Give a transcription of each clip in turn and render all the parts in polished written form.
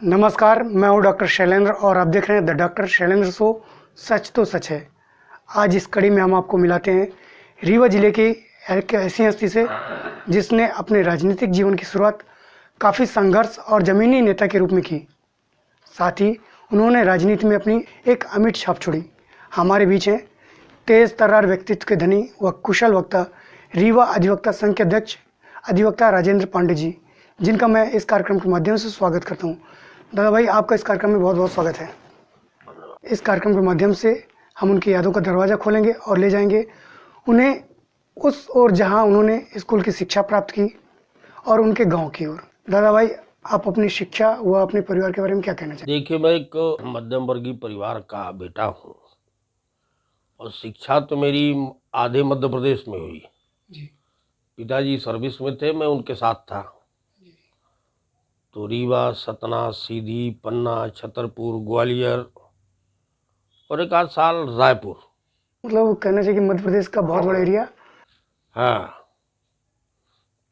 नमस्कार, मैं हूं डॉक्टर शैलेंद्र और आप देख रहे हैं द डॉक्टर शैलेंद्र शो। सच तो सच है। आज इस कड़ी में हम आपको मिलाते हैं रीवा जिले की एक ऐसी हस्ती से जिसने अपने राजनीतिक जीवन की शुरुआत काफ़ी संघर्ष और ज़मीनी नेता के रूप में की। साथ ही उन्होंने राजनीति में अपनी एक अमिट छाप छोड़ी। हमारे बीच हैं तेज तर्रार व्यक्तित्व के धनी व कुशल वक्ता रीवा अधिवक्ता संघ के अध्यक्ष अधिवक्ता राजेंद्र पांडे जी, जिनका मैं इस कार्यक्रम के माध्यम से स्वागत करता हूँ। दादा भाई, आपका इस कार्यक्रम में बहुत बहुत स्वागत है। इस कार्यक्रम के माध्यम से हम उनकी यादों का दरवाज़ा खोलेंगे और ले जाएंगे उन्हें उस ओर जहां उन्होंने स्कूल की शिक्षा प्राप्त की और उनके गांव की ओर। दादा भाई, आप अपनी शिक्षा व अपने परिवार के बारे में क्या कहना चाहेंगे? देखिए, मैं एक मध्यम वर्गीय परिवार का बेटा हूँ और शिक्षा तो मेरी आधे मध्य प्रदेश में हुई। जी। पिताजी सर्विस में थे, मैं उनके साथ था। तो रीवा, सतना, सीधी, पन्ना, छतरपुर, ग्वालियर और एक आध साल रायपुर। मतलब कहना चाहिए कि मध्य प्रदेश का बहुत बड़ा एरिया। हाँ,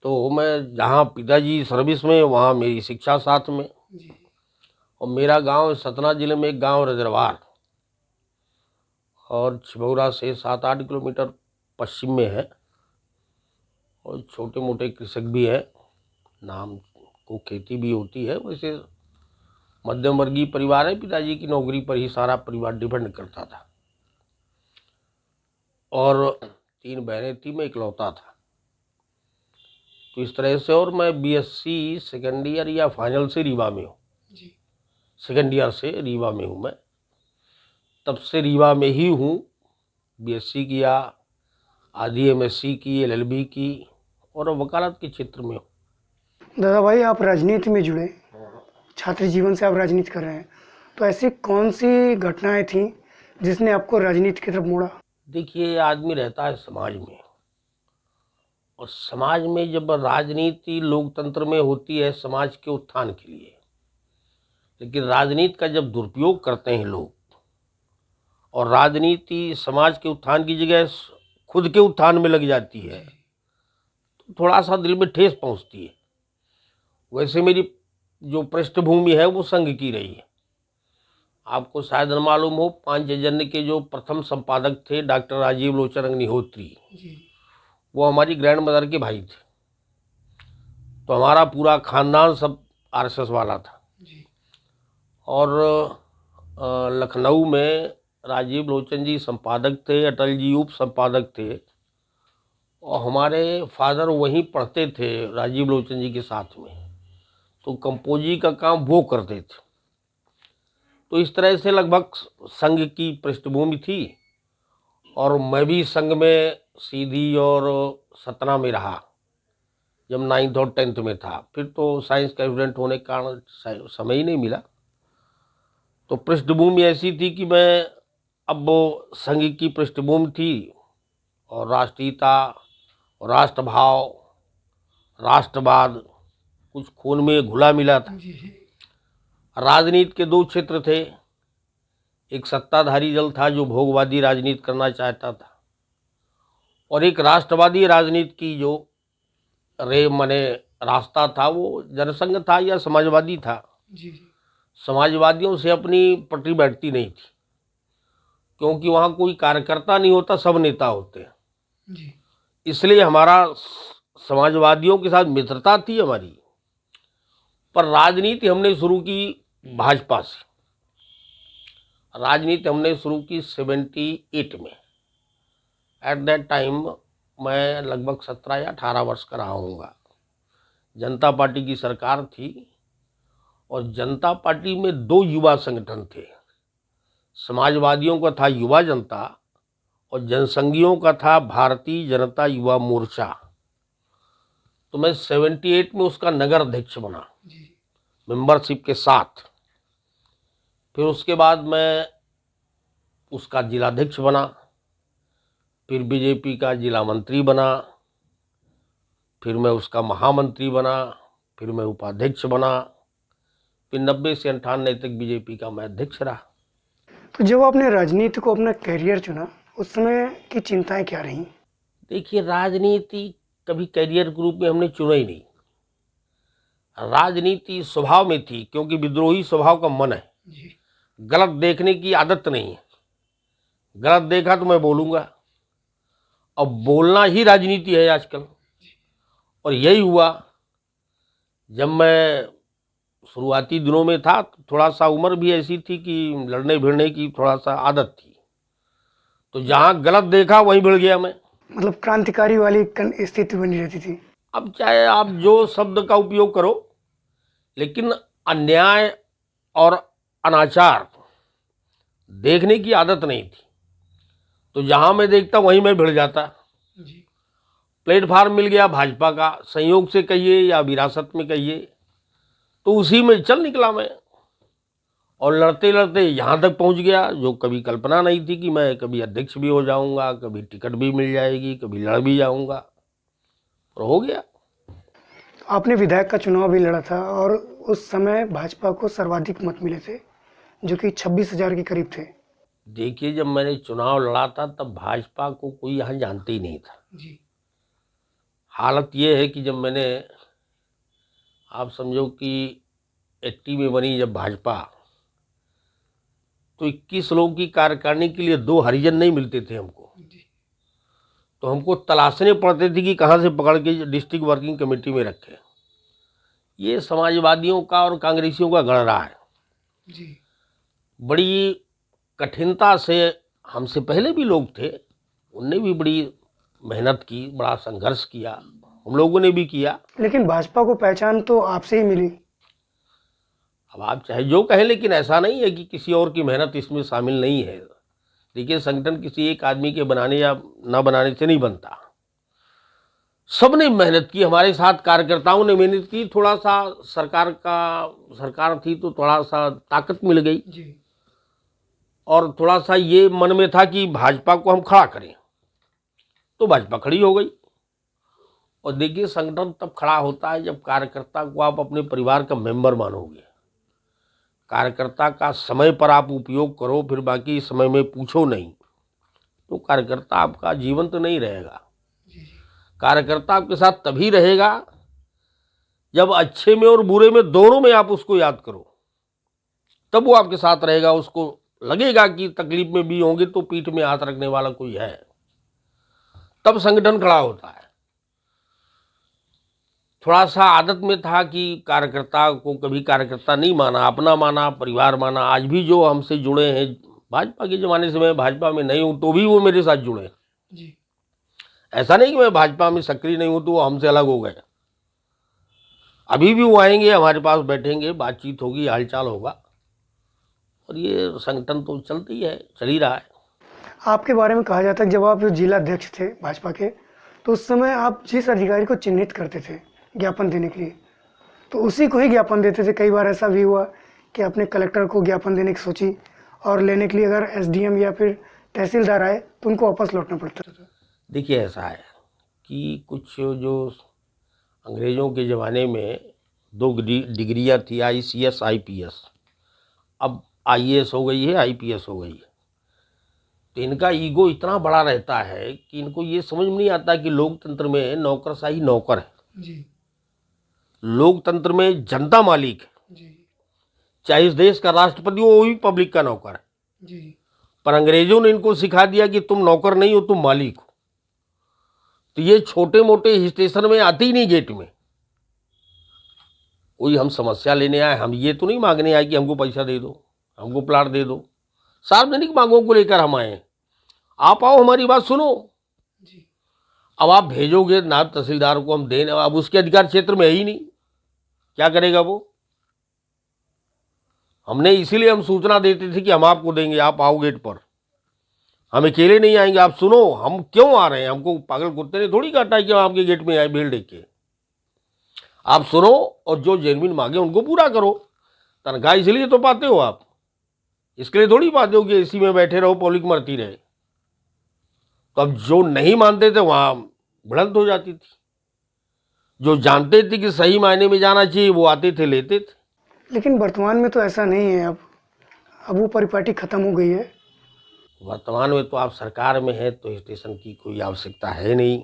तो मैं जहाँ पिताजी सर्विस में, वहाँ मेरी शिक्षा साथ में। जी। और मेरा गांव सतना जिले में एक गांव रजरवार और छिबौरा से 7-8 किलोमीटर पश्चिम में है। और छोटे मोटे कृषक भी हैं, नाम को खेती भी होती है। वैसे मध्यम वर्गीय परिवार है, पिताजी की नौकरी पर ही सारा परिवार डिपेंड करता था। और 3 बहनें थी, मैं इकलौता था। तो इस तरह से, और मैं बीएससी सेकेंड ईयर या फाइनल से रीवा में हूँ। सेकेंड ईयर से रीवा में हूँ मैं, तब से रीवा में ही हूँ। बीएससी किया, आधी एमएससी की, एलएलबी की और वकालत के क्षेत्र में हूँ। दादा भाई, आप राजनीति में जुड़े, छात्र जीवन से आप राजनीति कर रहे हैं, तो ऐसी कौन सी घटनाएं थी जिसने आपको राजनीति की तरफ मोड़ा? देखिए, आदमी रहता है समाज में, और समाज में जब राजनीति लोकतंत्र में होती है समाज के उत्थान के लिए, लेकिन राजनीति का जब दुरुपयोग करते हैं लोग और राजनीति समाज के उत्थान की जगह खुद के उत्थान में लग जाती है, तो थोड़ा सा दिल में ठेस पहुंचती है। वैसे मेरी जो पृष्ठभूमि है वो संघ की रही है। आपको शायद न मालूम हो, पांचजन्य के जो प्रथम संपादक थे डॉक्टर राजीव लोचन अग्निहोत्री, वो हमारी ग्रैंड मदर के भाई थे। तो हमारा पूरा खानदान सब आरएसएस वाला था। और लखनऊ में राजीव लोचन जी संपादक थे, अटल जी उप संपादक थे, और हमारे फादर वहीं पढ़ते थे राजीव लोचन जी के साथ में। तो कंपोजी का काम वो करते थे। तो इस तरह से लगभग संघ की पृष्ठभूमि थी। और मैं भी संघ में सीधी और सतना में रहा जब 9th और 10th में था। फिर तो साइंस का स्टूडेंट होने के कारण समय ही नहीं मिला। तो पृष्ठभूमि ऐसी थी कि मैं, अब वो संघ की पृष्ठभूमि थी और राष्ट्रीयता और राष्ट्रभाव, राष्ट्रवाद कुछ खून में घुला मिला था। राजनीति के 2 क्षेत्र थे। एक सत्ताधारी दल था जो भोगवादी राजनीति करना चाहता था, और एक राष्ट्रवादी राजनीति की जो रास्ता था वो जनसंघ था या समाजवादी था। समाजवादियों से अपनी पटरी बैठती नहीं थी, क्योंकि वहाँ कोई कार्यकर्ता नहीं होता, सब नेता होते हैं। इसलिए हमारा समाजवादियों के साथ मित्रता थी हमारी। पर राजनीति हमने शुरू की भाजपा से। राजनीति हमने शुरू की 78 में। एट दैट टाइम मैं लगभग 17 या 18 वर्ष का रहा हूँगा। जनता पार्टी की सरकार थी और जनता पार्टी में 2 युवा संगठन थे। समाजवादियों का था युवा जनता और जनसंघियों का था भारतीय जनता युवा मोर्चा। तो मैं 78 में उसका नगर अध्यक्ष बना मेंबरशिप के साथ। फिर उसके बाद मैं उसका जिलाध्यक्ष बना, फिर बीजेपी का जिला मंत्री बना, फिर मैं उसका महामंत्री बना, फिर मैं उपाध्यक्ष बना, फिर 90 से 98 तक बीजेपी का मैं अध्यक्ष रहा। तो जब आपने राजनीति को अपना करियर चुना, उस समय की चिंताएं क्या रहीं? देखिए, राजनीति कभी करियर के रूप में हमने चुना ही नहीं। राजनीति स्वभाव में थी, क्योंकि विद्रोही स्वभाव का मन है। जी। गलत देखने की आदत नहीं है। गलत देखा तो मैं बोलूँगा, और बोलना ही राजनीति है आजकल। और यही हुआ। जब मैं शुरुआती दिनों में था, थोड़ा सा उम्र भी ऐसी थी कि लड़ने भिड़ने की थोड़ा सा आदत थी, तो जहाँ गलत देखा वहीं भिड़ गया मैं। मतलब क्रांतिकारी वाली स्थिति बनी रहती थी। अब चाहे आप जो शब्द का उपयोग करो, लेकिन अन्याय और अनाचार देखने की आदत नहीं थी, तो जहाँ मैं देखता वहीं मैं भिड़ जाता। जी। प्लेटफार्म मिल गया भाजपा का, संयोग से कहिए या विरासत में कहिए, तो उसी में चल निकला मैं, और लड़ते लड़ते यहाँ तक पहुँच गया, जो कभी कल्पना नहीं थी कि मैं कभी अध्यक्ष भी हो जाऊँगा, कभी टिकट भी मिल जाएगी, कभी लड़ भी जाऊँगा, और हो गया। आपने विधायक का चुनाव भी लड़ा था और उस समय भाजपा को सर्वाधिक मत मिले थे, जो कि 26,000 के करीब थे। देखिए, जब मैंने चुनाव लड़ा था तब भाजपा को कोई यहाँ जानते ही नहीं था। जी। हालत ये है कि जब मैंने, आप समझो कि 80 में बनी जब भाजपा, तो 21 लोगों की कार्यकारिणी के लिए 2 हरिजन नहीं मिलते थे हमको। तो हमको तलाशने पड़ते थे कि कहाँ से पकड़ के डिस्ट्रिक्ट वर्किंग कमेटी में रखें। ये समाजवादियों का और कांग्रेसियों का गढ़ रहा है। जी। बड़ी कठिनता से, हमसे पहले भी लोग थे, उनने भी बड़ी मेहनत की, बड़ा संघर्ष किया, हम लोगों ने भी किया। लेकिन भाजपा को पहचान तो आपसे ही मिली। अब आप चाहे जो कहें, लेकिन ऐसा नहीं है कि किसी और की मेहनत इसमें शामिल नहीं है। देखिए, संगठन किसी एक आदमी के बनाने या ना बनाने से नहीं बनता। सबने मेहनत की, हमारे साथ कार्यकर्ताओं ने मेहनत की। थोड़ा सा सरकार थी तो थोड़ा सा ताकत मिल गई, जी। और थोड़ा सा ये मन में था कि भाजपा को हम खड़ा करें, तो भाजपा खड़ी हो गई। और देखिए, संगठन तब खड़ा होता है जब कार्यकर्ता को आप अपने परिवार का मेंबर मानोगे। कार्यकर्ता का समय पर आप उपयोग करो, फिर बाकी समय में पूछो नहीं, तो कार्यकर्ता आपका जीवंत नहीं रहेगा। कार्यकर्ता आपके साथ तभी रहेगा जब अच्छे में और बुरे में दोनों में आप उसको याद करो, तब वो आपके साथ रहेगा। उसको लगेगा कि तकलीफ में भी होंगे तो पीठ में हाथ रखने वाला कोई है, तब संगठन खड़ा होता है। थोड़ा सा आदत में था कि कार्यकर्ता को कभी कार्यकर्ता नहीं माना, अपना माना, परिवार माना। आज भी जो हमसे जुड़े हैं, भाजपा के ज़माने से मैं भाजपा में नहीं हूँ तो भी वो मेरे साथ जुड़े। जी। ऐसा नहीं कि मैं भाजपा में सक्रिय नहीं हूँ तो वो हमसे अलग हो गए। अभी भी वो आएंगे, हमारे पास बैठेंगे, बातचीत होगी, हालचाल होगा, और ये संगठन तो चलती है, चल ही रहा है। आपके बारे में कहा जाता है कि जब आप जिला अध्यक्ष थे भाजपा के, तो उस समय आप जिस अधिकारी को चिन्हित करते थे ज्ञापन देने के लिए, तो उसी को ही ज्ञापन देते थे। कई बार ऐसा भी हुआ कि आपने कलेक्टर को ज्ञापन देने की सोची और लेने के लिए अगर एसडीएम या फिर तहसीलदार आए तो उनको वापस लौटना पड़ता था। देखिए, ऐसा है कि कुछ जो अंग्रेज़ों के ज़माने में 2 डिग्रियाँ थी, ICS IPS, अब IAS हो गई है, IPS हो गई है। तो इनका ईगो इतना बड़ा रहता है कि इनको ये समझ में नहीं आता कि लोकतंत्र में नौकरशाही नौकर है, जी। लोकतंत्र में जनता मालिक है। जी। चाहे इस देश का राष्ट्रपति हो, वो भी पब्लिक का नौकर है। जी। पर अंग्रेजों ने इनको सिखा दिया कि तुम नौकर नहीं हो, तुम मालिक हो। तो ये छोटे मोटे स्टेशन में आते ही नहीं गेट में। कोई हम समस्या लेने आए, हम ये तो नहीं मांगने आए कि हमको पैसा दे दो, हमको प्लाट दे दो। सार्वजनिक मांगों को लेकर हम आए। आप आओ, हमारी बात सुनो। जी। अब आप भेजोगे नायब तहसीलदार को, हम देने, अब उसके अधिकार क्षेत्र में है ही नहीं, क्या करेगा वो? हमने इसीलिए हम सूचना देते थे कि हम आपको देंगे, आप आओ गेट पर, हम अकेले नहीं आएंगे, आप सुनो हम क्यों आ रहे हैं। हमको पागल कुत्ते ने थोड़ी काटा है कि हम आपके गेट में आए भीड़ देख के। आप सुनो और जो जेनविन मांगे उनको पूरा करो। तनख्वाह इसलिए तो पाते हो आप, इसके लिए थोड़ी पाते हो कि एसी में बैठे रहो, पब्लिक मरती रहे। तो अब जो नहीं मानते थे वहाँ भिड़ंत हो जाती थी। जो जानते थे कि सही मायने में जाना चाहिए वो आते थे, लेते थे। लेकिन वर्तमान में तो ऐसा नहीं है। अब वो परिपाटी खत्म हो गई है। वर्तमान में तो आप सरकार में हैं तो स्टेशन की कोई आवश्यकता है नहीं।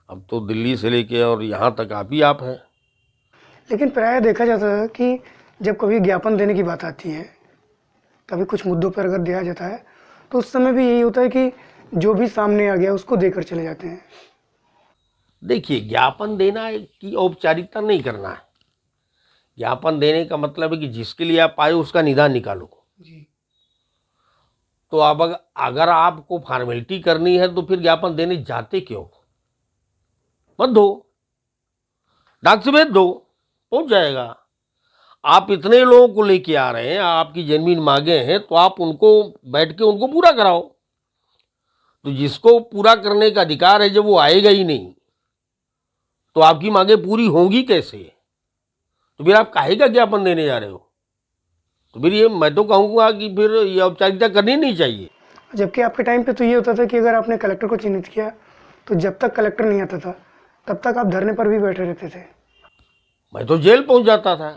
अब तो दिल्ली से लेके और यहाँ तक आप ही आप हैं। लेकिन प्रायः देखा जाता है कि जब कभी ज्ञापन देने की बात आती है, कभी कुछ मुद्दों पर अगर दिया जाता है, तो उस समय भी यही होता है कि जो भी सामने आ गया उसको देकर चले जाते हैं। देखिए, ज्ञापन देना की औपचारिकता नहीं करना है। ज्ञापन देने का मतलब है कि जिसके लिए आप आए उसका निदान निकालो। जी। तो अब अगर आपको फॉर्मेलिटी करनी है तो फिर ज्ञापन देने जाते क्यों? मत दो, डाक से भेज दो, पहुंच जाएगा। आप इतने लोगों को लेके आ रहे हैं, आपकी जमीन मांगे हैं, तो आप उनको बैठ के उनको पूरा कराओ। तो जिसको पूरा करने का अधिकार है, जब वो आएगा ही नहीं तो आपकी मांगे पूरी होंगी कैसे? तो फिर आप काहे का ज्ञापन देने जा रहे हो? तो फिर ये मैं तो कहूँगा कि फिर ये औपचारिकता करनी नहीं चाहिए। जबकि आपके टाइम पे तो ये होता था कि अगर आपने कलेक्टर को चिन्हित किया तो जब तक कलेक्टर नहीं आता था तब तक आप धरने पर भी बैठे रहते थे। मैं तो जेल पहुंच जाता था।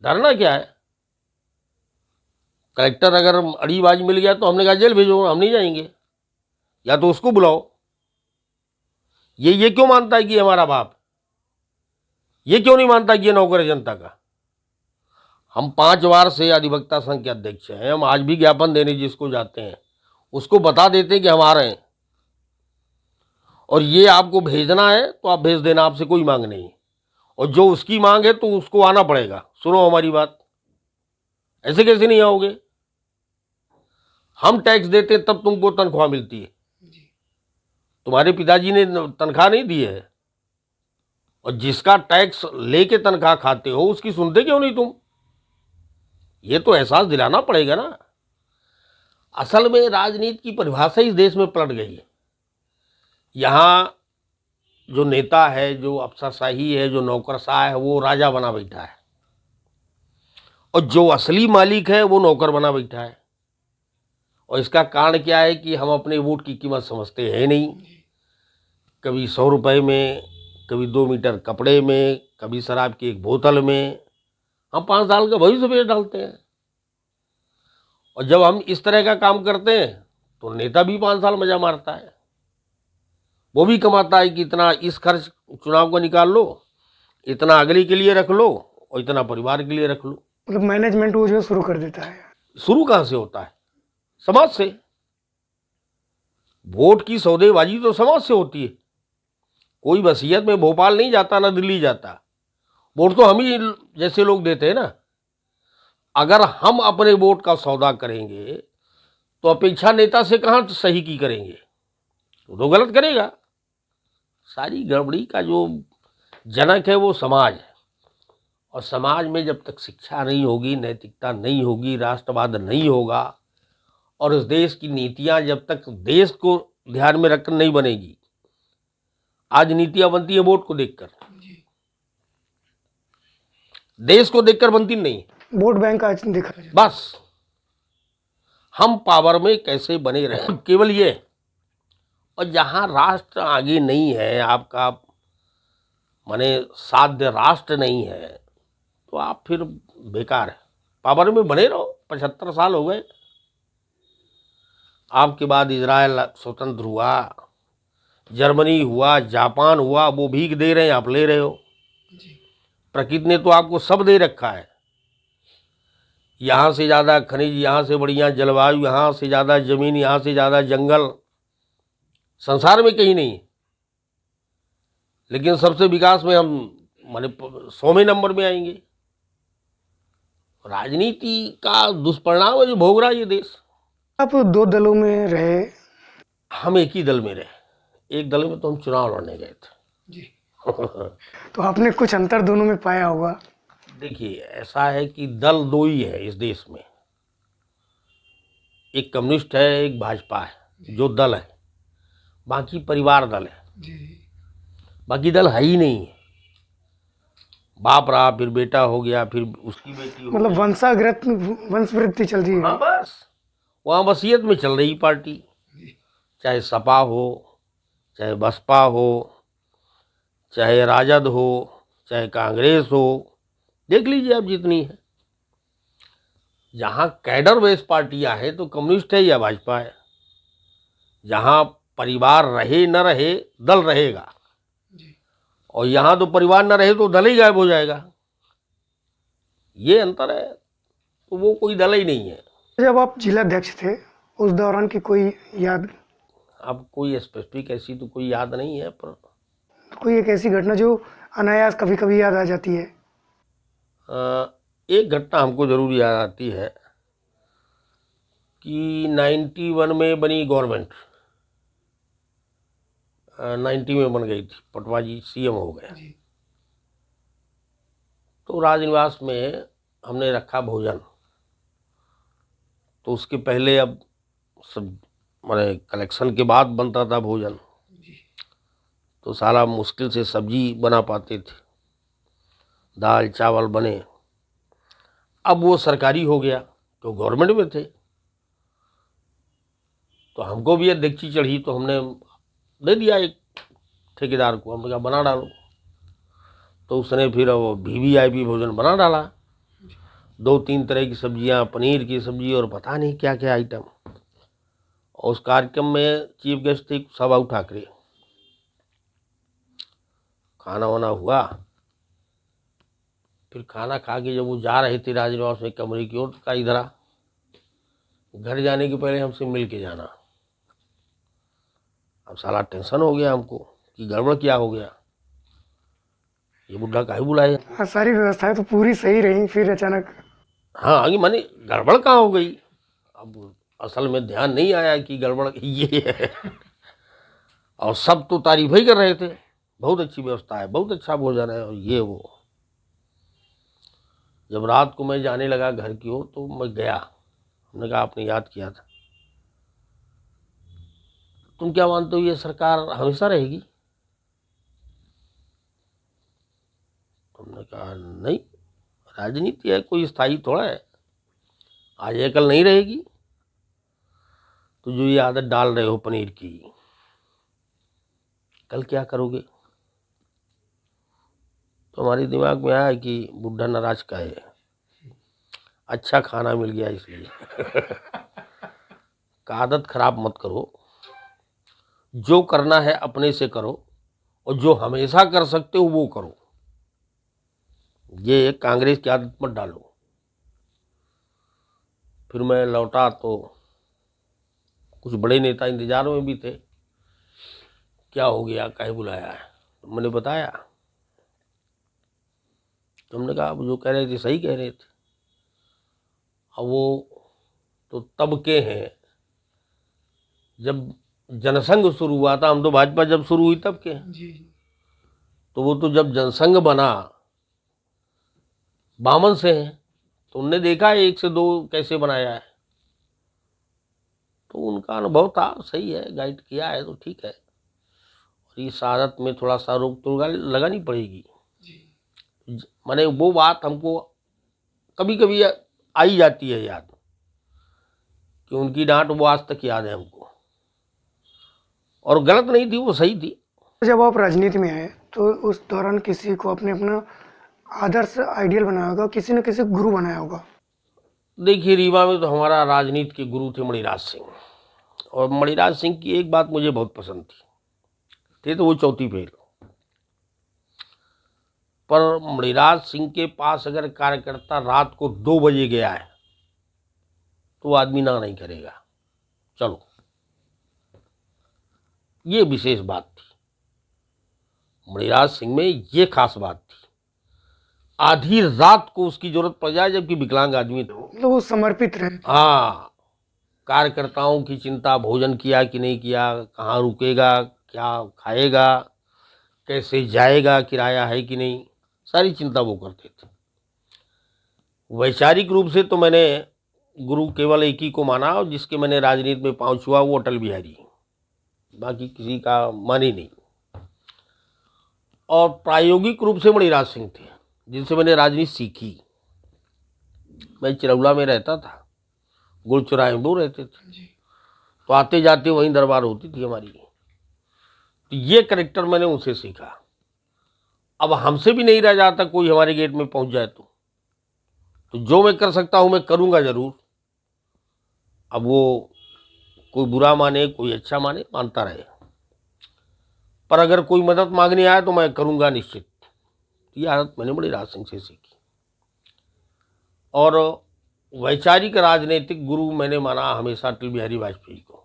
धरना क्या है? कलेक्टर अगर अड़ीबाज मिल गया तो हमने कहा जेल भेजो, हम नहीं जाएंगे, या तो उसको बुलाओ। ये क्यों मानता है कि हमारा बाप? ये क्यों नहीं मानता कि ये नौकर है जनता का? हम 5 बार से अधिवक्ता संघ के अध्यक्ष हैं। हम आज भी ज्ञापन देने जिसको जाते हैं उसको बता देते हैं कि हम आ रहे हैं, और ये आपको भेजना है तो आप भेज देना, आपसे कोई मांग नहीं। और जो उसकी मांग है तो उसको आना पड़ेगा। सुनो हमारी बात, ऐसे कैसे नहीं आओगे? हम टैक्स देते हैं तब तुमको तनख्वाह मिलती है। तुम्हारे पिताजी ने तनख्वाह नहीं दी है, और जिसका टैक्स लेके तनख्वाह खाते हो उसकी सुनते क्यों नहीं तुम? ये तो एहसास दिलाना पड़ेगा ना। असल में राजनीति की परिभाषा इस देश में पलट गई है। यहाँ जो नेता है, जो अफसरशाही है, जो नौकरशाह है, वो राजा बना बैठा है, और जो असली मालिक है वो नौकर बना बैठा है। और इसका कारण क्या है कि हम अपने वोट की कीमत समझते हैं नहीं। कभी 100 रुपये में, कभी 2 मीटर कपड़े में, कभी शराब की एक बोतल में हम 5 साल का भविष्य बेच डालते हैं। और जब हम इस तरह का काम करते हैं तो नेता भी 5 साल मजा मारता है। वो भी कमाता है कि इतना इस खर्च चुनाव को निकाल लो, इतना अगले के लिए रख लो, और इतना परिवार के लिए रख लो। मतलब मैनेजमेंट वो जो शुरू कर देता है। शुरू कहाँ से होता है? समाज से। वोट की सौदेबाजी तो समाज से होती है। कोई वसीयत में भोपाल नहीं जाता, ना दिल्ली जाता। वोट तो हम ही जैसे लोग देते हैं ना। अगर हम अपने वोट का सौदा करेंगे तो अपेक्षा नेता से कहाँ सही की करेंगे? तो गलत करेगा। सारी गड़बड़ी का जो जनक है वो समाज है। और समाज में जब तक शिक्षा नहीं होगी, नैतिकता नहीं होगी, राष्ट्रवाद नहीं होगा, और इस देश की नीतियां जब तक देश को ध्यान में रखकर नहीं बनेगी। आज नीतियां बनती है वोट को देखकर, देश को देखकर बनती नहीं। वोट बैंक आज देखा जाए। बस हम पावर में कैसे बने रहे, केवल ये। और जहां राष्ट्र आगे नहीं है, आपका माने साध्य राष्ट्र नहीं है, तो आप फिर बेकार है। पावर में बने रहो। 75 साल हो गए। आपके बाद इजराइल स्वतंत्र हुआ, जर्मनी हुआ, जापान हुआ, वो भीख दे रहे हैं, आप ले रहे हो। प्रकृति ने तो आपको सब दे रखा है। यहाँ से ज़्यादा खनिज, यहाँ से बढ़िया जलवायु, यहाँ से ज़्यादा जमीन, यहाँ से ज़्यादा जंगल संसार में कहीं नहीं। लेकिन सबसे विकास में हम माने 100वें नंबर में आएंगे। राजनीति का दुष्परिणाम है जो भोग रहा है ये देश। आप 2 दलों में रहे। हम एक ही दल में रहे। एक दल में तो हम चुनाव लड़ने गए थे जी। तो आपने कुछ अंतर दोनों में पाया होगा। देखिए, ऐसा है कि दल 2 ही है इस देश में। एक कम्युनिस्ट है, एक भाजपा है, जो दल है। बाकी परिवार दल है। बाकी दल है ही नहीं है। बाप रहा, फिर बेटा हो गया, फिर उसकी बेटी हो मतलब गई। वंशवृद्धि चल रही है। हाँ, बस वहाँ वसीयत में चल रही पार्टी, चाहे सपा हो, चाहे बसपा हो, चाहे राजद हो, चाहे कांग्रेस हो। देख लीजिए आप जितनी है। जहाँ कैडर बेस पार्टियां हैं तो कम्युनिस्ट है या भाजपा है। जहाँ परिवार रहे न रहे, दल रहेगा। और यहाँ तो परिवार न रहे तो दल ही गायब हो जाएगा। ये अंतर है, तो वो कोई दल ही नहीं है। जब आप जिलाध्यक्ष थे उस दौरान की कोई याद, अब कोई स्पेसिफिक ऐसी तो कोई याद नहीं है, पर कोई एक ऐसी घटना जो अनायास कभी कभी याद आ जाती है? एक घटना हमको जरूर याद आती है कि 91 में बनी गवर्नमेंट, 90 में बन गई थी, पटवा जी सीएम हो गए। तो राजनिवास में हमने रखा भोजन, तो उसके पहले अब सब माने कलेक्शन के बाद बनता था भोजन, तो साला मुश्किल से सब्जी बना पाते थे, दाल चावल बने। अब वो सरकारी हो गया, तो गवर्नमेंट में थे, तो हमको भी एक डेगची चढ़ी, तो हमने दे दिया एक ठेकेदार को, हमने कहा बना डालो। तो उसने फिर वो वीवीआईपी भोजन बना डाला, 2-3 तरह की सब्जियां, पनीर की सब्जी और पता नहीं क्या क्या आइटम। और उस कार्यक्रम में चीफ गेस्ट थे सबाऊ ठाकरे। खाना वाना हुआ, फिर खाना खा के जब वो जा रहे थे राजनिवास में कमरे की ओर, तो कहा इधर आ, घर जाने के पहले हमसे मिल के जाना। अब साला टेंशन हो गया हमको कि गड़बड़ क्या हो गया, ये बुढ़ा काहे बुलाया। हाँ, सारी व्यवस्थाएं तो पूरी सही रही, फिर अचानक हाँ आगे माने गड़बड़ कहाँ हो गई। अब असल में ध्यान नहीं आया कि गड़बड़ ये है। और सब तो तारीफ ही कर रहे थे, बहुत अच्छी व्यवस्था है, बहुत अच्छा भोजन है और ये वो। जब रात को मैं जाने लगा घर की ओर, तो मैं गया, हमने कहा आपने याद किया था, तुम क्या मानते हो ये सरकार हमेशा रहेगी? तुमने कहा नहीं, राजनीति है, कोई स्थायी थोड़ा है, आज ये कल नहीं रहेगी। तो जो ये आदत डाल रहे हो पनीर की, कल क्या करोगे? तो हमारे दिमाग में आया कि बुढ़ा नाराज का है, अच्छा खाना मिल गया इसलिए। का आदत खराब मत करो, जो करना है अपने से करो, और जो हमेशा कर सकते हो वो करो। ये कांग्रेस की आदत मत डालो। फिर मैं लौटा तो कुछ बड़े नेता इंतजार में भी थे, क्या हो गया, काहे बुलाया है? तो मैंने बताया, तुमने कहा अब जो कह रहे थे सही कह रहे थे। अब वो तो तब के हैं जब जनसंघ शुरू हुआ था, हम तो भाजपा जब शुरू हुई तब के हैं। तो वो तो जब जनसंघ बना बामन से हैं, तो उनने देखा है 1 से 2 कैसे बनाया है, तो उनका अनुभव था, सही है, गाइड किया है तो ठीक है। और इस आदत में थोड़ा सा रोक तो लगानी पड़ेगी। माने वो बात हमको कभी कभी आई जाती है याद, कि उनकी डांट वो आज तक याद है हमको, और गलत नहीं थी, वो सही थी। जब आप राजनीति में आए तो उस दौरान किसी को आपने अपना आदर्श आइडियल बनाया होगा, किसी न किसी को गुरु बनाया होगा? देखिए, रीवा में तो हमारा राजनीति के गुरु थे मणिराज सिंह, और मणिराज सिंह की एक बात मुझे बहुत पसंद थी, थे तो वो चौथी फेल, पर मणिराज सिंह के पास अगर कार्यकर्ता रात को 2 बजे गया है तो वो आदमी ना नहीं करेगा, चलो, ये विशेष बात थी मणिराज सिंह में, ये खास बात थी। आधी रात को उसकी जरूरत पड़ जाए, जबकि विकलांग आदमी थे वो, मतलब वो समर्पित रहे। हाँ, कार्यकर्ताओं की चिंता, भोजन किया कि नहीं किया, कहाँ रुकेगा, क्या खाएगा, कैसे जाएगा, किराया है कि नहीं, सारी चिंता वो करते थे। वैचारिक रूप से तो मैंने गुरु केवल एक ही को माना, और जिसके मैंने राजनीति में पांव छुआ वो अटल बिहारी, बाकी किसी का मान ही नहीं। और प्रायोगिक रूप से मणिराज सिंह थे, जिनसे मैंने राजनीति सीखी। मैं चिरौला में रहता था, गुड़ चौराहे में वो रहते थे, तो आते जाते वहीं दरबार होती थी हमारी, तो ये करेक्टर मैंने उनसे सीखा। अब हमसे भी नहीं रह जाता कोई हमारे गेट में पहुंच जाए तो जो मैं कर सकता हूं मैं करूंगा जरूर। अब वो कोई बुरा माने कोई अच्छा माने, मानता रहे, पर अगर कोई मदद मांगने आए तो मैं करूंगा निश्चित। ये आदत मैंने बड़ी राज सिंह से सीखी। और वैचारिक राजनीतिक गुरु मैंने माना हमेशा अटल बिहारी वाजपेयी को।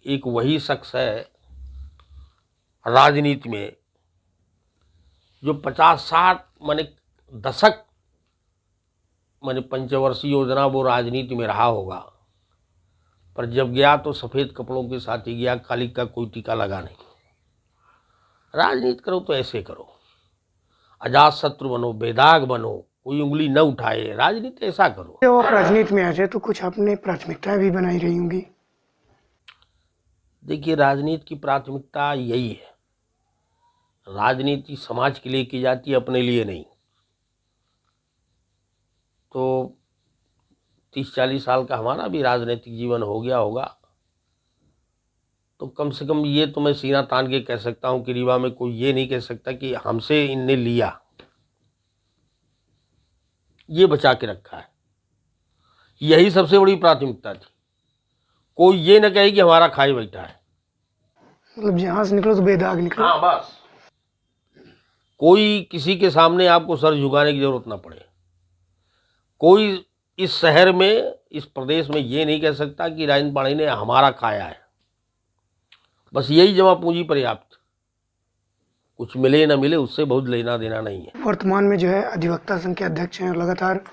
एक वही शख्स है राजनीति में जो 50-60 माने दशक माने पंचवर्षीय योजना वो राजनीति में रहा होगा, पर जब गया तो सफ़ेद कपड़ों के साथ ही गया, काली का कोई टीका लगा नहीं। राजनीति करो तो ऐसे करो, अजात शत्रु बनो, बेदाग बनो, कोई उंगली न उठाए, राजनीति ऐसा करो। जब आप राजनीति में आ जाए तो कुछ आपने प्राथमिकताएं भी बनाई रही होंगी। देखिए, राजनीति की प्राथमिकता यही है, राजनीति समाज के लिए की जाती है, अपने लिए नहीं। तो 30-40 साल का हमारा भी राजनीतिक जीवन हो गया होगा, तो कम से कम ये तो मैं सीना तान के कह सकता हूँ कि रीवा में कोई ये नहीं कह सकता कि हमसे इनने लिया, ये बचा के रखा है। यही सबसे बड़ी प्राथमिकता थी। कोई ये न कहे कि हमारा खाई बैठा है। मतलब जहां से निकलो तो बेदाग निकलो। हाँ, बस कोई किसी के सामने आपको सर झुकाने की जरूरत ना पड़े। कोई इस शहर में, इस प्रदेश में ये नहीं कह सकता कि राजेंद्र पाणी ने हमारा खाया है। बस यही जमा पूंजी पर्याप्त, कुछ मिले न मिले उससे बहुत लेना देना नहीं है। वर्तमान में जो है अधिवक्ता संघ के अध्यक्ष हैं और लगातार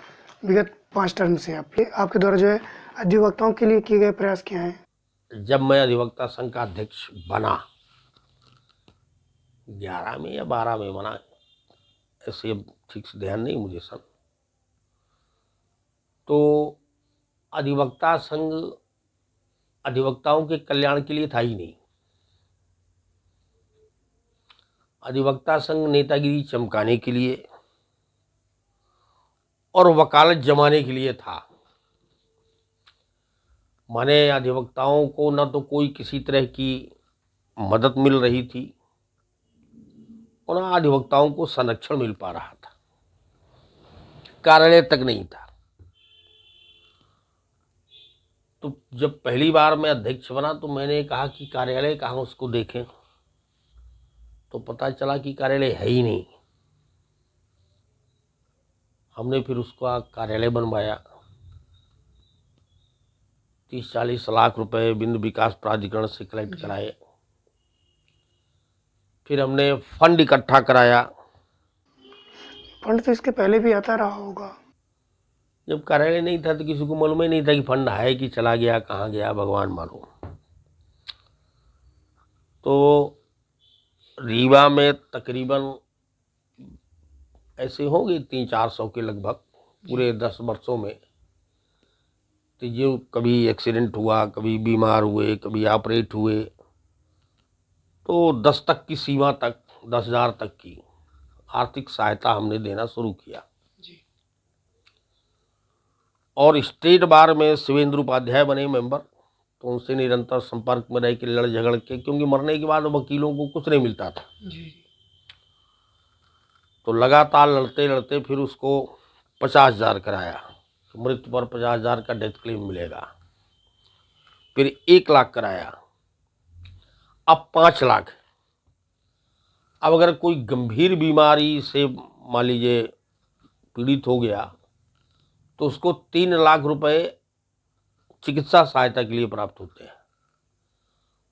विगत 5 टर्म से आपके द्वारा जो है अधिवक्ताओं के लिए किए गए प्रयास क्या हैं? जब मैं अधिवक्ता संघ का अध्यक्ष बना, 11 में या 12 में बना, ऐसे ठीक से ध्यान नहीं मुझे सर, तो अधिवक्ता संघ अधिवक्ताओं के कल्याण के लिए था ही नहीं। अधिवक्ता संघ नेतागिरी चमकाने के लिए और वकालत जमाने के लिए था। माने अधिवक्ताओं को न तो कोई किसी तरह की मदद मिल रही थी और न अधिवक्ताओं को संरक्षण मिल पा रहा था, कार्यालय तक नहीं था। तो जब पहली बार मैं अध्यक्ष बना तो मैंने कहा कि कार्यालय कहाँ उसको देखें, तो पता चला कि कार्यालय है ही नहीं। हमने फिर उसका कार्यालय बनवाया, 30-40 लाख रुपए बिंदु विकास प्राधिकरण से कलेक्ट कराए। फिर हमने फंड इकट्ठा कराया। फंड तो इसके पहले भी आता रहा होगा। जब कार्यालय नहीं था तो किसी को मालूम ही नहीं था कि फंड है कि चला गया, कहाँ गया, भगवान मालूम। तो रीवा में तकरीबन ऐसे होंगे 300-400 के लगभग पूरे 10 वर्षों में। तो जो कभी एक्सीडेंट हुआ, कभी बीमार हुए, कभी ऑपरेट हुए, तो 10 तक की सीमा तक, 10,000 तक की आर्थिक सहायता हमने देना शुरू किया। और स्टेट बार में शिवेंद्र उपाध्याय बने मेंबर, तो उनसे निरंतर संपर्क में रह के लड़ झगड़ के, क्योंकि मरने के बाद वकीलों को कुछ नहीं मिलता था। तो लगातार लड़ते लड़ते फिर उसको 50,000 कराया, मृत्यु पर 50,000 का डेथ क्लेम मिलेगा। फिर 1 लाख कराया, अब 5 लाख। अब अगर कोई गंभीर बीमारी से मान लीजिए पीड़ित हो गया तो उसको 3 लाख रुपए चिकित्सा सहायता के लिए प्राप्त होते हैं।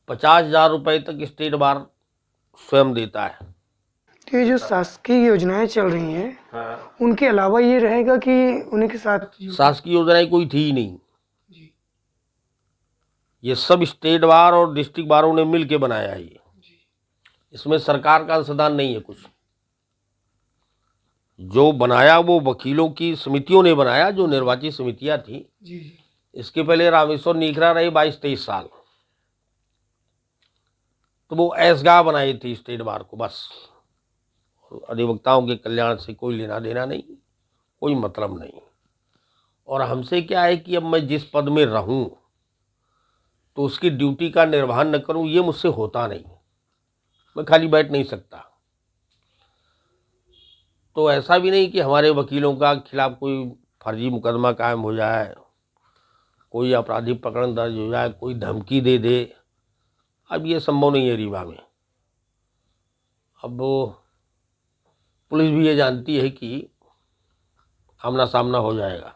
50,000 रुपए तक स्टेट बार स्वयं देता है। तो ये जो शासकीय योजनाएं चल रही हैं, उनके अलावा ये रहेगा कि उन्हीं के साथ शासकीय योजनाएं कोई थी ही नहीं। ये सब स्टेट बार और डिस्ट्रिक्ट बारों ने मिल के बनाया है। ये इसमें सरकार का अंशदान नहीं है कुछ। जो बनाया वो वकीलों की समितियों ने बनाया, जो निर्वाचित समितियां थी। इसके पहले रामेश्वर नीखरा रहे 22-23 साल, तो वो ऐसगाह बनाई थी स्टेट बार को बस। अधिवक्ताओं के कल्याण से कोई लेना देना नहीं, कोई मतलब नहीं। और हमसे क्या है कि अब मैं जिस पद में रहूं तो उसकी ड्यूटी का निर्वहन न करूं, ये मुझसे होता नहीं। मैं खाली बैठ नहीं सकता। तो ऐसा भी नहीं कि हमारे वकीलों का खिलाफ कोई फर्जी मुकदमा कायम हो जाए, कोई आपराधिक प्रकरण दर्ज हो जाए, कोई धमकी दे दे। अब ये संभव नहीं है रीवा में। अब पुलिस भी ये जानती है कि आमना सामना हो जाएगा।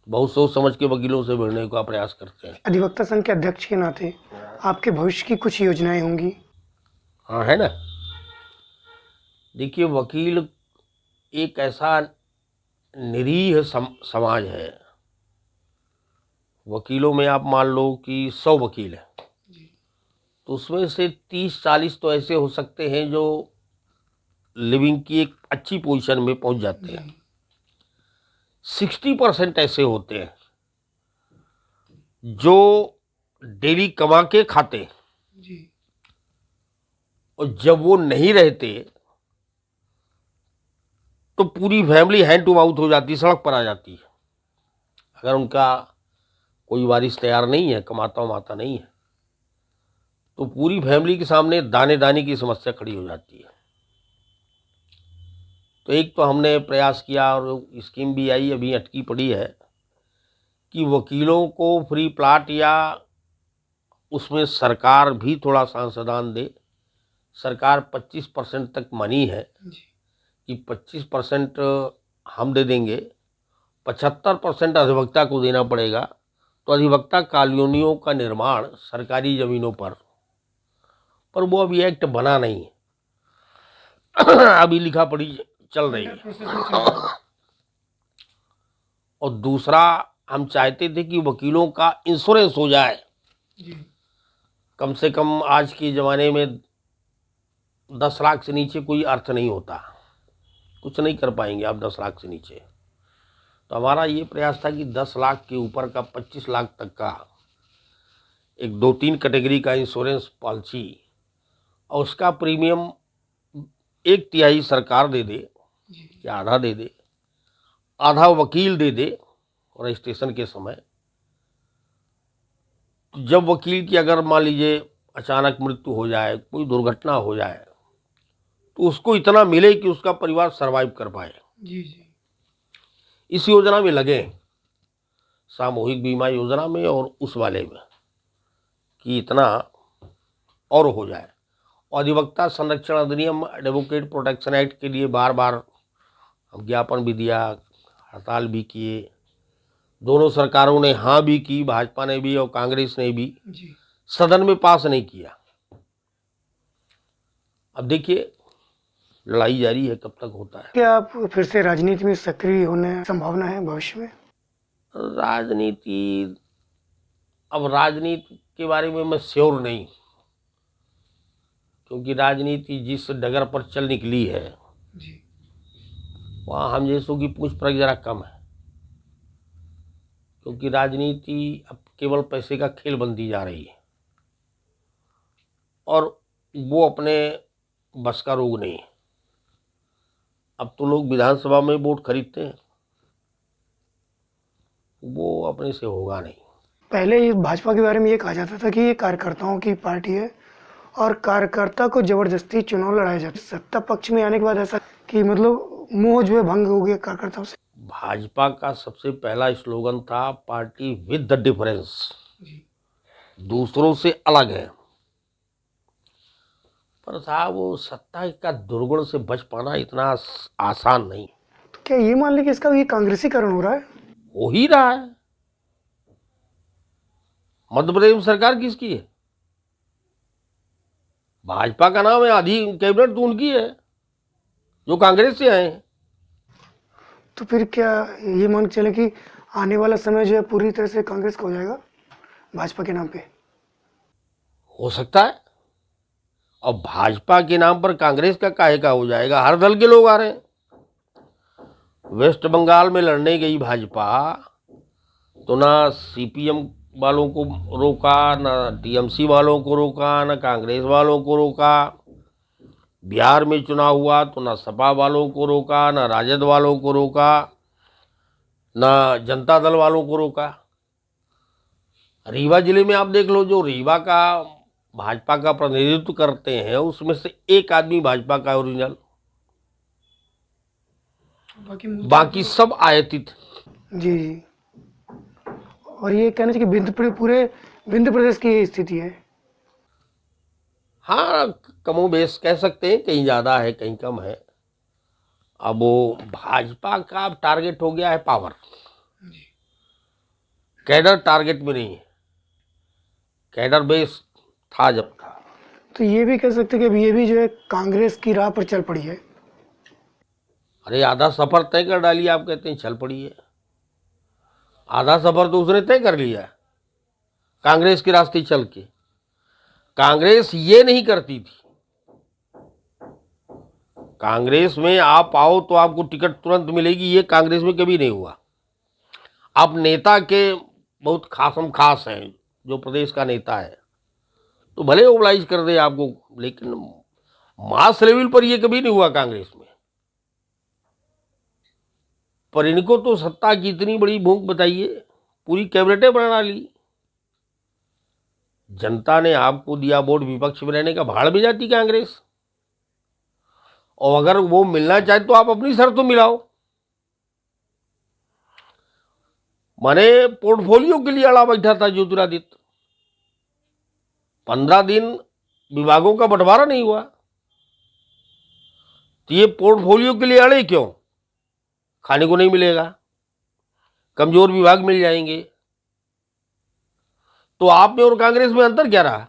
बहुत सोच समझ के वकीलों से मिलने का प्रयास करते हैं। अधिवक्ता संघ के अध्यक्ष के नाते आपके भविष्य की कुछ योजनाएं होंगी? हाँ, है ना। देखिए, वकील एक ऐसा निरीह समाज है। वकीलों में आप मान लो कि 100 वकील हैं, तो उसमें से 30-40 तो ऐसे हो सकते हैं जो लिविंग की एक अच्छी पोजीशन में पहुंच जाते हैं। 60% ऐसे होते हैं जो डेली कमा के खाते हैं, और जब वो नहीं रहते तो पूरी फैमिली हैंड टू माउथ हो जाती है, सड़क पर आ जाती है। अगर उनका कोई वारिस तैयार नहीं है, कमाता माता नहीं है, तो पूरी फैमिली के सामने दाने दाने की समस्या खड़ी हो जाती है। तो एक तो हमने प्रयास किया और स्कीम भी आई, अभी अटकी पड़ी है, कि वकीलों को फ्री प्लाट या उसमें सरकार भी थोड़ा सांसदान दे। सरकार 25% तक मनी है कि 25% हम दे देंगे, 75% अधिवक्ता को देना पड़ेगा। तो अधिवक्ता कॉलोनियों का निर्माण सरकारी ज़मीनों पर वो अभी एक्ट बना नहीं है। अभी लिखा पढ़ी चल रही है। और दूसरा, हम चाहते थे कि वकीलों का इंश्योरेंस हो जाए। कम से कम आज के ज़माने में 10 लाख से नीचे कोई अर्थ नहीं होता, कुछ नहीं कर पाएंगे आप 10 लाख से नीचे। तो हमारा ये प्रयास था कि 10 लाख के ऊपर का 25 लाख तक का एक 2-3 कैटेगरी का इंश्योरेंस पॉलिसी, और उसका प्रीमियम 1/3 सरकार दे दे या आधा दे दे, आधा वकील दे दे रजिस्ट्रेशन के समय। जब वकील की अगर मान लीजिए अचानक मृत्यु हो जाए, कोई दुर्घटना हो जाए, तो उसको इतना मिले कि उसका परिवार सरवाइव कर पाए। इस योजना में लगे, सामूहिक बीमा योजना में और उस वाले में, कि इतना और हो जाए। अधिवक्ता संरक्षण अधिनियम, एडवोकेट प्रोटेक्शन एक्ट के लिए बार बार हम ज्ञापन भी दिया, हड़ताल भी किए। दोनों सरकारों ने हाँ भी की, भाजपा ने भी और कांग्रेस ने भी, सदन में पास नहीं किया। अब देखिए, लड़ाई जारी है, कब तक होता है। क्या आप फिर से राजनीति में सक्रिय होने की संभावना है भविष्य में? राजनीति, अब राजनीति के बारे में मैं श्योर नहीं, क्योंकि राजनीति जिस डगर पर चल निकली है वहाँ हम जैसों की पूछ परख जरा कम है। क्योंकि राजनीति अब केवल पैसे का खेल बनती जा रही है, और वो अपने बस का रोग नहीं है। अब तो लोग विधानसभा में वोट खरीदते हैं, वो अपने से होगा नहीं। पहले इस भाजपा के बारे में ये कहा जाता था कि ये कार्यकर्ताओं की पार्टी है और कार्यकर्ता को जबरदस्ती चुनाव लड़ाया जाता है। सत्ता पक्ष में आने के बाद ऐसा कि मतलब मोह जो है भंग हो गया कार्यकर्ताओं से। भाजपा का सबसे पहला स्लोगन था, पार्टी विद द डिफरेंस, दूसरों से अलग है। पर साहब, वो सत्ता का दुर्गुण से बच पाना इतना आसान नहीं। तो क्या ये मान लें कि इसका ये कांग्रेसीकरण हो रहा है? हो ही रहा है। मध्य प्रदेश में सरकार किसकी है? भाजपा का नाम है, आधी कैबिनेट तो उनकी है जो कांग्रेस से आए हैं। तो फिर क्या ये मान के चले कि आने वाला समय जो है पूरी तरह से कांग्रेस का हो जाएगा भाजपा के नाम पे? हो सकता है। और भाजपा के नाम पर कांग्रेस का काहे का हो जाएगा? हर दल के लोग आ रहे हैं। वेस्ट बंगाल में लड़ने गई भाजपा तो ना सीपीएम वालों को रोका, ना टीएमसी वालों को रोका, ना कांग्रेस वालों को रोका। बिहार में चुनाव हुआ तो ना सपा वालों को रोका, ना राजद वालों को रोका, ना जनता दल वालों को रोका। रीवा जिले में आप देख लो, जो रीवा का भाजपा का प्रतिनिधित्व करते हैं उसमें से एक आदमी भाजपा का ओरिजिनल, बाकी सब आयतित। जी जी। और ये कहना चाहिए कि पूरे विंध्य प्रदेश की ये स्थिति है। हाँ, कमोबेश कह सकते हैं, कहीं ज़्यादा है कहीं कम है। अब वो भाजपा का अब टारगेट हो गया है पावर, कैडर टारगेट में नहीं है। कैडर बेस था जब था। तो ये भी कह सकते हैं कि अब ये भी जो है कांग्रेस की राह पर चल पड़ी है। अरे आधा सफर तय कर डाली, आप कहते हैं चल पड़ी है। आधा सफर तो उसने तय कर लिया कांग्रेस के रास्ते चल के। कांग्रेस ये नहीं करती थी। कांग्रेस में आप आओ तो आपको टिकट तुरंत मिलेगी, ये कांग्रेस में कभी नहीं हुआ। आप नेता के बहुत खासम खास हैं, जो प्रदेश का नेता है तो भले ओबलाइज कर दे आपको, लेकिन मास लेवल पर ये कभी नहीं हुआ कांग्रेस में। पर इनको तो सत्ता की इतनी बड़ी भूख बताइए, पूरी कैबिनेटें बना ली। जनता ने आपको दिया वोट, विपक्ष में रहने का भाड़ भी जाती कांग्रेस। और अगर वो मिलना चाहे तो आप अपनी शर्त तो मिलाओ। माने पोर्टफोलियो के लिए अड़ा बैठा था ज्योतिरादित्य। 15 दिन विभागों का बंटवारा नहीं हुआ, तो ये पोर्टफोलियो के लिए अड़े क्यों? खाने को नहीं मिलेगा, कमजोर विभाग मिल जाएंगे। तो आप में और कांग्रेस में अंतर क्या रहा?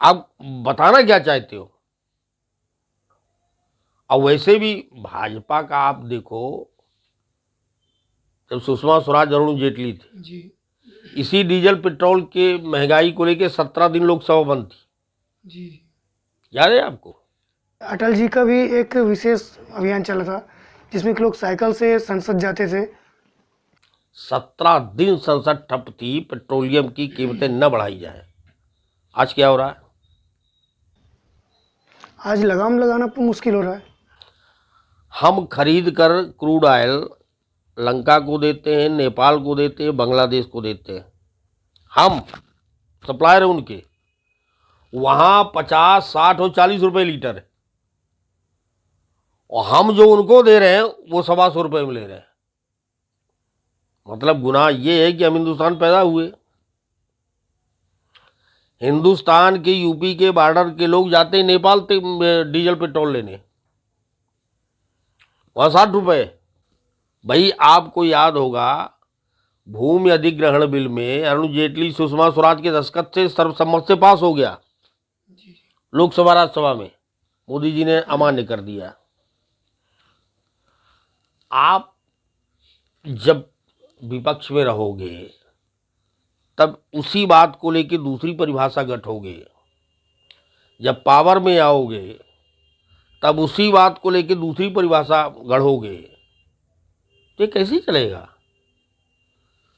आप बताना क्या चाहते हो? और वैसे भी भाजपा का आप देखो, जब सुषमा स्वराज अरुण जेटली थे जी इसी डीजल पेट्रोल के महंगाई को लेकर 17 दिन लोकसभा बंद थी। जी। याद है आपको? अटल जी का भी एक विशेष अभियान चला था जिसमें कि लोग साइकिल से संसद जाते थे। 17 दिन संसद ठप थी, पेट्रोलियम की कीमतें न बढ़ाई जाए। आज क्या हो रहा है? आज लगाम लगाना मुश्किल हो रहा है। हम खरीद कर क्रूड ऑयल लंका को देते हैं, नेपाल को देते हैं, बांग्लादेश को देते हैं। हम सप्लायर हैं उनके। वहाँ 50, 60 और 40 रुपए लीटर है, और हम जो उनको दे रहे हैं वो 125 रुपए में ले रहे हैं। मतलब गुनाह ये है कि हम हिंदुस्तान पैदा हुए। हिंदुस्तान के यूपी के बॉर्डर के लोग जाते हैं नेपाल डीजल पेट्रोल लेने, वहाँ 60 रुपए। भाई आपको याद होगा भूमि अधिग्रहण बिल में अरुण जेटली सुषमा स्वराज के दस्तखत से सर्वसम्मत से पास हो गया लोकसभा राज्यसभा में, मोदी जी ने अमान्य कर दिया। आप जब विपक्ष में रहोगे तब उसी बात को लेकर दूसरी परिभाषा गढ़ोगे, जब पावर में आओगे तब उसी बात को लेकर दूसरी परिभाषा गढ़ोगे। ये कैसे चलेगा?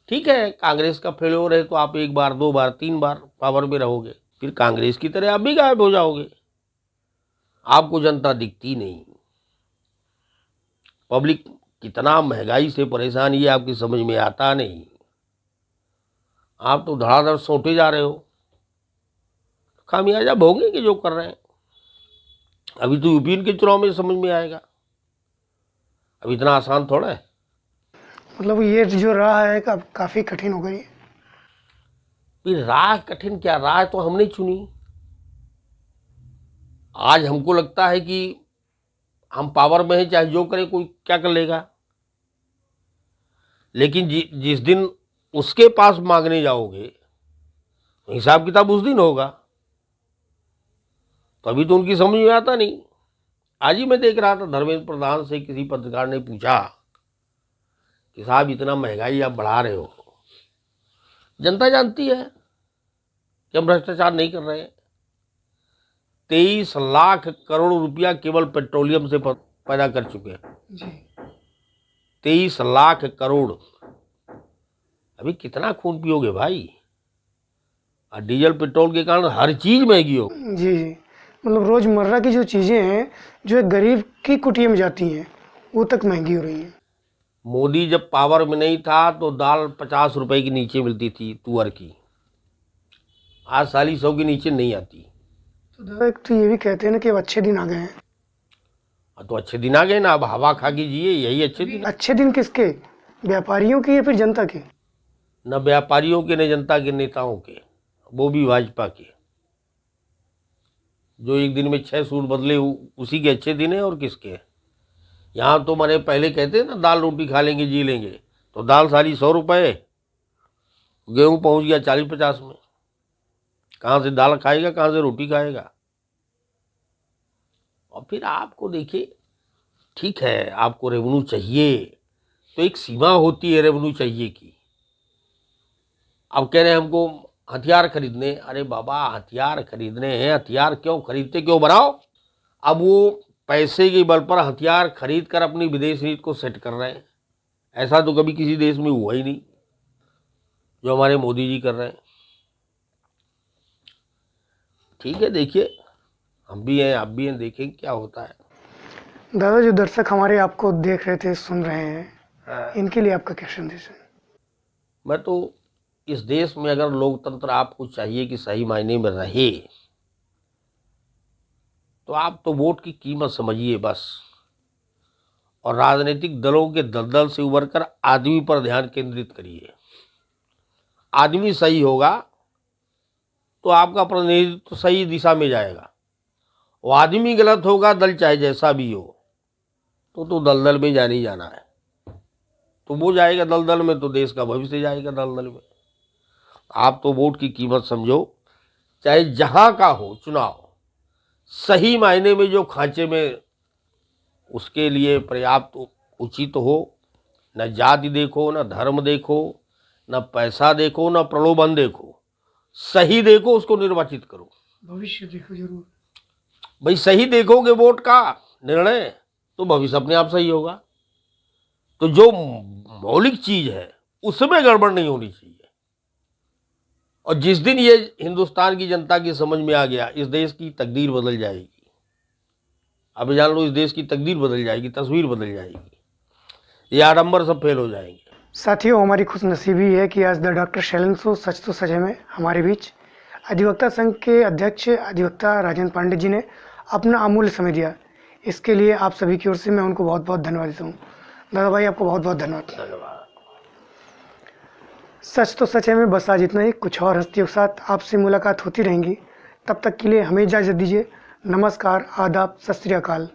ठीक है, कांग्रेस का फेल्योर है तो आप 1 बार 2 बार 3 बार पावर में रहोगे, फिर कांग्रेस की तरह आप भी गायब हो जाओगे। आपको जनता दिखती नहीं। पब्लिक कितना महंगाई से परेशान, ये आपकी समझ में आता नहीं। आप तो धड़ाधड़ सौंटे जा रहे हो, खामियाजा भोगेंगे जो कर रहे हैं। अभी तो यूपी के चुनाव में समझ में आएगा, अब इतना आसान थोड़ा है। मतलब ये जो राह है काफ़ी कठिन हो गई है। फिर राह कठिन क्या, राह तो हमने चुनी। आज हमको लगता है कि हम पावर में हैं, चाहे जो करे कोई क्या कर लेगा। लेकिन जिस दिन उसके पास मांगने जाओगे तो हिसाब किताब उस दिन होगा। तो अभी तो उनकी समझ में आता नहीं। आज ही मैं देख रहा था धर्मेंद्र प्रधान से किसी पत्रकार ने पूछा कि साहब इतना महंगाई आप बढ़ा रहे हो, जनता जानती है कि हम भ्रष्टाचार नहीं कर रहे हैं। 23 लाख करोड़ रुपया केवल पेट्रोलियम से पैदा कर चुके हैं जी। 23 लाख करोड़। अभी कितना खून पियोगे भाई? और डीजल पेट्रोल के कारण हर चीज महंगी हो। जी जी। मतलब रोजमर्रा की जो चीजें हैं जो एक गरीब की कुटिया में जाती हैं वो तक महंगी हो रही हैं। मोदी जब पावर में नहीं था तो दाल 50 रुपए के नीचे मिलती थी तुअर की, आज 100 के नीचे नहीं आती। तो दादा एक तो ये भी कहते हैं ना कि अब अच्छे दिन आ गए हैं। तो अच्छे दिन आ गए ना, अब हवा खा के जिए, यही अच्छे दिन। अच्छे दिन किसके? व्यापारियों के या फिर जनता के? न व्यापारियों के न जनता के, नेताओं के, वो भी भाजपा के। जो एक दिन में 6 सूट बदले उसी के अच्छे दिन है और किसके। यहाँ तो मैंने पहले कहते हैं ना, दाल रोटी खा लेंगे जी लेंगे, तो दाल सारी 100 रुपये, गेहूँ पहुँच गया 40-50 में। कहाँ से दाल खाएगा, कहाँ से रोटी खाएगा। और फिर आपको देखिए, ठीक है आपको रेवेन्यू चाहिए, तो एक सीमा होती है रेवेन्यू चाहिए की। अब कह रहे हैं हमको हथियार खरीदने, अरे बाबा हथियार खरीदने हैं, हथियार क्यों खरीदते, क्यों बनाओ। अब वो पैसे के बल पर हथियार खरीद कर अपनी विदेश नीति को सेट कर रहे हैं। ऐसा तो कभी किसी देश में हुआ ही नहीं जो हमारे मोदी जी कर रहे हैं। ठीक है, देखिए हम भी हैं, आप भी हैं, देखें क्या होता है। दादा, जो दर्शक हमारे आपको देख रहे थे, सुन रहे हैं, इनके लिए आपका क्या संदेश है? मैं तो इस देश में अगर लोकतंत्र आपको चाहिए कि सही मायने में रहे, तो आप तो वोट की कीमत समझिए बस, और राजनीतिक दलों के दलदल से उबरकर आदमी पर ध्यान केंद्रित करिए। आदमी सही होगा तो आपका प्रतिनिधित्व सही दिशा में जाएगा। वो आदमी गलत होगा, दल चाहे जैसा भी हो, तो दलदल में जाने ही जाना है। तो वो जाएगा दलदल में, तो देश का भविष्य जाएगा दलदल में। आप तो वोट की कीमत समझो, चाहे जहां का हो चुनाव, सही मायने में जो खांचे में उसके लिए पर्याप्त उचित हो, न जाति देखो, न धर्म देखो, न पैसा देखो, न प्रलोभन देखो, सही देखो, उसको निर्वाचित करो। भविष्य देखो जरूर भाई, सही देखोगे वोट का निर्णय, तो भविष्य अपने आप सही होगा। तो जो मौलिक चीज है उसमें गड़बड़ नहीं होनी चाहिए। और जिस दिन ये हिंदुस्तान की जनता की समझ में आ गया, इस देश की तकदीर बदल जाएगी। अब जान लो, इस देश की तकदीर बदल जाएगी, तस्वीर बदल जाएगी, ये आडंबर सब फेल हो जाएंगे। साथियों, हमारी खुशनसीबी है कि आज द डॉक्टर शैलेंद्र शो सच तो सच है में हमारे बीच अधिवक्ता संघ के अध्यक्ष अधिवक्ता राजेंद्र पांडे जी ने अपना अमूल्य समय दिया। इसके लिए आप सभी की ओर से मैं उनको बहुत बहुत धन्यवाद देता हूँ। दादा भाई, आपको बहुत बहुत धन्यवाद। सच तो सच है में बस आज इतना ही। कुछ और हस्तियों के साथ आपसे मुलाकात होती रहेंगी। तब तक के लिए हमें इजाज़त दीजिए। नमस्कार, आदाब, सत श्री अकाल।